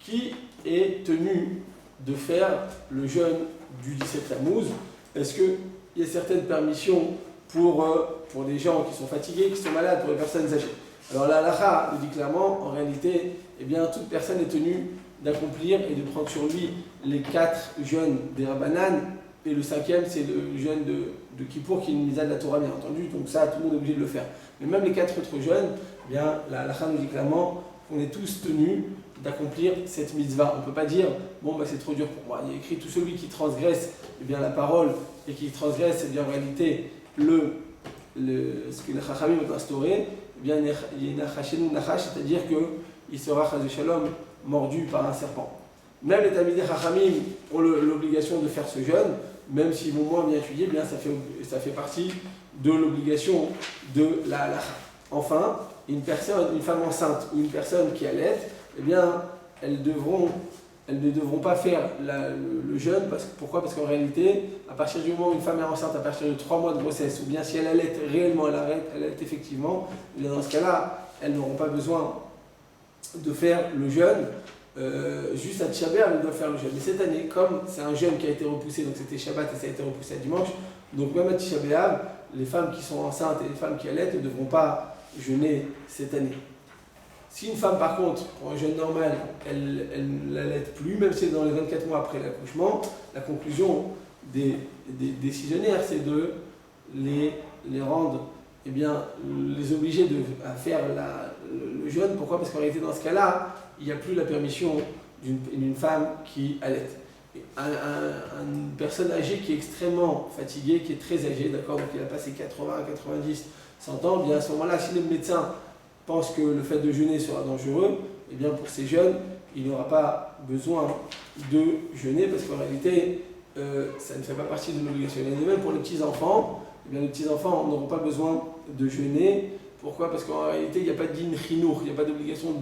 qui est tenu de faire le jeûne du 17 Tammuz? Est-ce qu'il y a certaines permissions pour les gens qui sont fatigués, qui sont malades, pour les personnes âgées? Alors la halakha nous dit clairement, en réalité, eh bien, toute personne est tenue d'accomplir et de prendre sur lui les 4 jeûnes des Rabbanan, et le 5e, c'est le jeûne de Kippour qui est une mise à de la Torah, bien entendu, donc ça, tout le monde est obligé de le faire. Mais même les 4 autres jeûnes, eh bien, la halakha nous dit clairement qu'on est tous tenus d'accomplir cette mitzvah. On ne peut pas dire, bon, bah, c'est trop dur pour moi. Il y a écrit, tout celui qui transgresse eh bien, la parole et qui transgresse, eh bien, en réalité, ce que les Chachamim ont instauré, eh bien, il y a une nachashenu nachash, c'est-à-dire qu'il sera, chas shalom, mordu par un serpent. Même les Talmidei Chachamim ont l'obligation de faire ce jeûne, même s'ils vont moins bien étudier, eh bien, ça fait partie de l'obligation de la halakha. Enfin, une femme enceinte ou une personne qui allait, eh bien, elles ne devront pas faire le jeûne. Pourquoi? Parce qu'en réalité, à partir du moment où une femme est enceinte, à partir de 3 mois de grossesse, ou bien si elle allait réellement, elle allait effectivement, eh bien, dans ce cas-là, elles n'auront pas besoin de faire le jeûne. Juste à Tisha B'Av, elles doivent faire le jeûne. Mais cette année, comme c'est un jeûne qui a été repoussé, donc c'était Shabbat et ça a été repoussé à dimanche, donc même à Tisha B'Av, les femmes qui sont enceintes et les femmes qui allaitent ne devront pas jeûner cette année. Si une femme, par contre, pour un jeûne normal, elle n'allait plus, même si c'est dans les 24 mois après l'accouchement, la conclusion des décisionnaires, c'est de les rendre, eh bien, les obliger à faire le jeûne. Pourquoi? Parce qu'en réalité, dans ce cas-là, il n'y a plus la permission d'une femme qui allait. Une personne âgée qui est extrêmement fatiguée, qui est très âgée, d'accord, donc il a passé 80, 90, 100 ans, bien à ce moment-là, si le médecin pense que le fait de jeûner sera dangereux, eh bien pour ces jeunes, il n'aura pas besoin de jeûner parce qu'en réalité, ça ne fait pas partie de l'obligation. Et même pour les petits-enfants, eh bien les petits-enfants n'auront pas besoin de jeûner. Pourquoi? Parce qu'en réalité, il n'y a pas d'in chinour, il n'y a pas d'obligation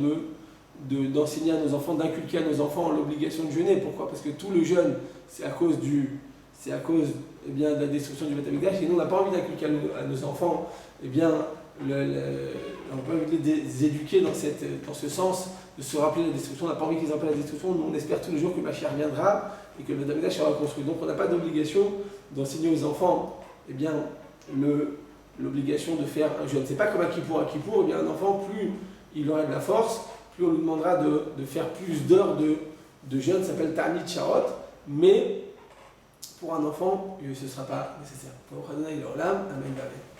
d'enseigner à nos enfants, d'inculquer à nos enfants l'obligation de jeûner. Pourquoi? Parce que tout le jeûne, c'est à cause eh bien, de la destruction du Beth Amikdash, et nous, on n'a pas envie d'inculquer à nos enfants, eh bien, on n'a pas envie de les éduquer dans ce sens, de se rappeler la destruction. On n'a pas envie qu'ils rappellent la destruction. Nous, on espère tous les jours que Mashiach reviendra et que le Beth Amikdash sera reconstruit. Donc, on n'a pas d'obligation d'enseigner aux enfants, eh bien, l'obligation de faire un jeûne. C'est pas comme à Kippour. À Kippour, eh bien, un enfant, plus il aura de la force, plus on lui demandera de faire plus d'heures de jeûne. Ça s'appelle Ta'anit Sharot, mais pour un enfant, ce ne sera pas nécessaire. Amen.